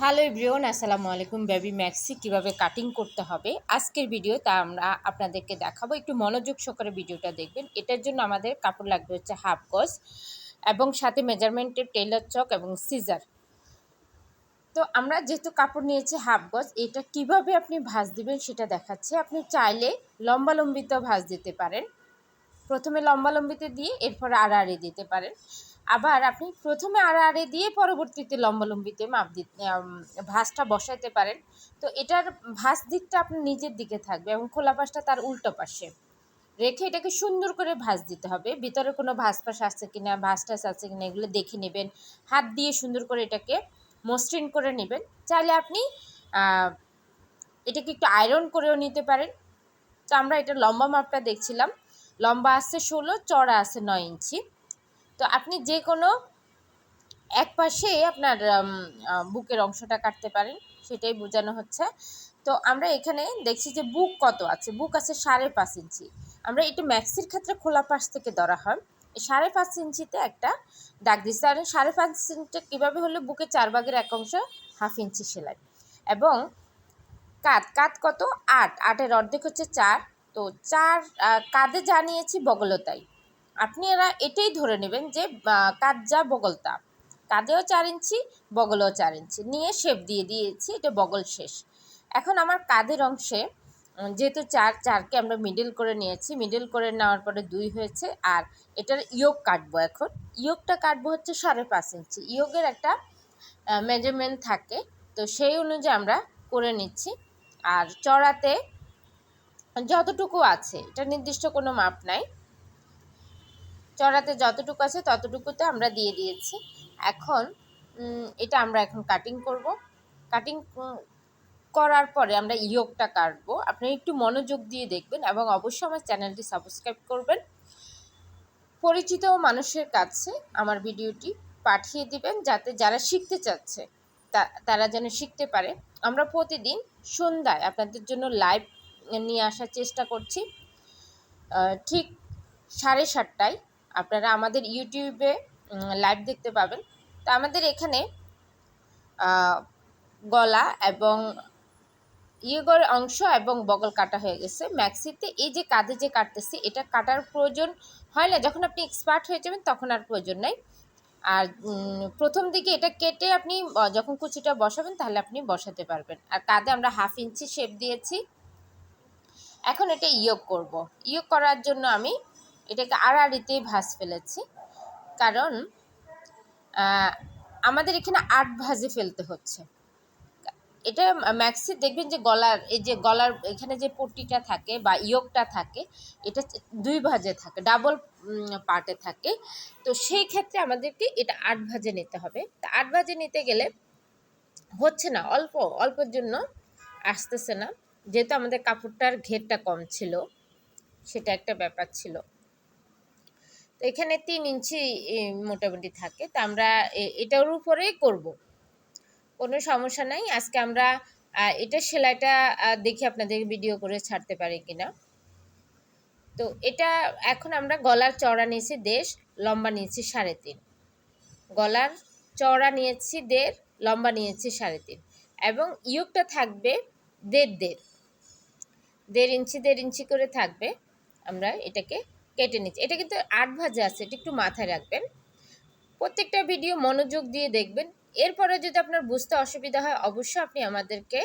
Hello everyone, আসসালামু আলাইকুম। Baby maxi কিভাবে কাটিং করতে হবে আজকের ভিডিও তা আমরা আপনাদেরকে দেখাবো। একটু মনোযোগ সহকারে ভিডিওটা দেখবেন। এটার জন্য আমাদের কাপড় লাগবে হচ্ছে হাফ গজ এবং সাথে মেজারমেন্টের টেইলর চক এবং সিজার। তো আমরা যেহেতু কাপড় নিয়েছি হাফ গজ, এটা কিভাবে আপনি ভাঁজ দিবেন সেটা দেখাচ্ছি। আপনি চাইলে লম্বালম্বিতেও ভাঁজ দিতে পারেন। প্রথমে লম্বালম্বিতে দিয়ে এরপর আড়াআড়ি দিতে পারেন। আবার আপনি প্রথমে আড়াআড়ি দিয়ে পরবর্তীতে লম্বালম্বিতে মাপ দিতে ভাঁজটা বসাইতে পারেন। তো এটার ভাঁজ দিকটা আপনার নিজের দিকে থাকবে এবং খোলা পাশটা তার উল্টো পাশে রেখে এটাকে সুন্দর করে ভাঁজ দিতে হবে। ভিতরে কোনো ভাঁজ পাশ আছে কিনা, ভাঁজ টাস আছে কিনা এগুলো দেখে নেবেন। হাত দিয়ে সুন্দর করে এটাকে মসৃণ করে নেবেন। চাইলে আপনি এটাকে একটু আয়রন করেও নিতে পারেন। তো আমরা এটা লম্বা মাপটা দেখছিলাম, লম্বা আছে 16, চড়া আছে 9 ইঞ্চি। তো আপনি যে কোনো এক পাশে আপনার বুকের অংশটা কাটতে পারেন, সেটাই বোঝানো হচ্ছে। তো আমরা এখানে দেখছি যে বুক কত আছে, বুক আছে 5.5 ইঞ্চি। আমরা এটা ম্যাক্সির ক্ষেত্রে খোলা পাশ থেকে ধরা হয়। 5.5 ইঞ্চিতে একটা দাগ দিচ্ছি। আর 5.5 ইঞ্চিটা কীভাবে হলে বুকে 4 ভাগের 1 অংশ, হাফ ইঞ্চি সেলাই। এবং কাত কত 8, 8-এর অর্ধেক হচ্ছে 4। তো 4 কাঁধে যা নিয়েছি বগলও তাই। আপনারা এটাই ধরে নেবেন যে কাঁধ যা বগল তা। কাঁধেও 4 ইঞ্চি, বগলেও 4 ইঞ্চি নিয়ে শেপ দিয়ে দিয়েছি। এটা বগল শেষ। এখন আমার কাঁধের অংশে যেহেতু 4কে আমরা মিডল করে নিয়েছি, মিডল করে নেওয়ার পরে 2 হয়েছে। আর এটার ইয়োগ কাটবো। এখন ইয়োগটা কাটবো হচ্ছে 5.5 ইঞ্চি। ইয়োগের একটা মেজারমেন্ট থাকে, তো সেই অনুযায়ী আমরা করে নিচ্ছি। আর চড়াতে যতটুকু আছে, এটা নির্দিষ্ট কোনো মাপ নাই, চড়াতে যতটুকু আছে ততটুকুতে আমরা দিয়ে দিয়েছি। এখন এটা আমরা এখন কাটিং করব। কাটিং করার পরে আমরা ইয়োগটা কাটবো। আপনারা একটু মনোযোগ দিয়ে দেখবেন এবং অবশ্যই আমার চ্যানেলটি সাবস্ক্রাইব করবেন। পরিচিত মানুষের কাছে আমার ভিডিওটি পাঠিয়ে দিবেন, যাতে যারা শিখতে চাচ্ছে তারা যেন শিখতে পারে। আমরা প্রতিদিন সন্ধ্যায় আপনাদের জন্য লাইভ নিয়ে আসার চেষ্টা করছি। ঠিক 7:30টায় আপনারা আমাদের ইউটিউবে লাইভ দেখতে পাবেন। তা আমাদের এখানে গলা এবং ইয়োগের অংশ এবং বগল কাটা হয়ে গেছে। ম্যাক্সিতে এই যে কাঁধে যে কাটতেছি, এটা কাটার প্রয়োজন হয় না। যখন আপনি এক্সপার্ট হয়ে যাবেন তখন আর প্রয়োজন নাই। আর প্রথম দিকে এটা কেটে আপনি যখন কুচিটা বসাবেন তাহলে আপনি বসাতে পারবেন। আর কাঁধে আমরা হাফ ইঞ্চি শেপ দিয়েছি। এখন এটা ইয়োগ করব। ইয়োগ করার জন্য আমি এটাকে আড়াআড়িতেই ভাঁজ ফেলেছি, কারণ আমাদের এখানে 8 ভাঁজে ফেলতে হচ্ছে। এটা ম্যাক্সি দেখবেন যে গলার এখানে যে পট্টিটা থাকে বা ইয়োগটা থাকে, এটা 2 ভাঁজে থাকে, ডাবল পার্টে থাকে। তো সেই ক্ষেত্রে আমাদেরকে এটা 8 ভাঁজে নিতে হবে। তা 8 ভাঁজে নিতে গেলে হচ্ছে না, অল্পের জন্য আসতেছে না, যেহেতু আমাদের কাপড়টার ঘেরটা কম ছিল, সেটা একটা ব্যাপার ছিল। তো এখানে 3 ইঞ্চি মোটামুটি থাকে। তা আমরা এটার উপরেই করব, কোনো সমস্যা নাই। আজকে আমরা এটা সেলাইটা দেখি আপনাদের ভিডিও করে ছাড়তে পারি কিনা। তো এটা এখন আমরা গলার চওড়া নিয়েছি 1.5, লম্বা নিয়েছি 3.5। গলার চওড়া নিয়েছি 1.5, লম্বা নিয়েছি 3.5 এবং ইয়োগটা থাকবে 1.5 ইঞ্চি, 1.5 ইঞ্চি করে থাকবে। আমরা এটাকে কেটে নিচ্ছি। এটা কিন্তু 8 ভাঁজে আছে, এটা একটু মাথায় রাখবেন। প্রত্যেকটা ভিডিও মনোযোগ দিয়ে দেখবেন। এরপরে যদি আপনার বুঝতে অসুবিধা হয় অবশ্যই আপনি আমাদেরকে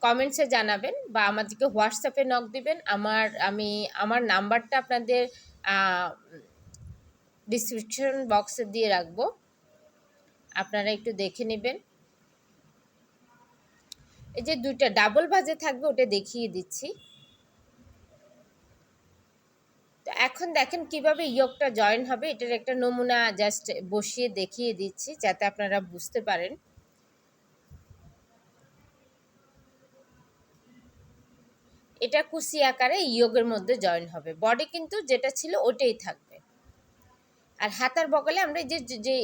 কমেন্টসে জানাবেন বা আমাদেরকে হোয়াটসঅ্যাপে নক দিবেন। আমার নাম্বারটা আপনাদের ডিসক্রিপশন বক্সে দিয়ে রাখবো, আপনারা একটু দেখে নেবেন। এই যে 2টা ডাবল ভাঁজে থাকবে ওটা দেখিয়ে দিচ্ছি। তো এখন দেখেন কিভাবে ইয়োগটা জয়েন হবে। এটার একটা নমুনা জাস্ট বসিয়ে দেখিয়ে দিচ্ছি যাতে আপনারা বুঝতে পারেন। এটা কুচি আকারে ইয়োগের মধ্যে জয়েন হবে। বডি কিন্তু যেটা ছিল ওটাই থাকবে। আর হাতার বগলে আমরা যে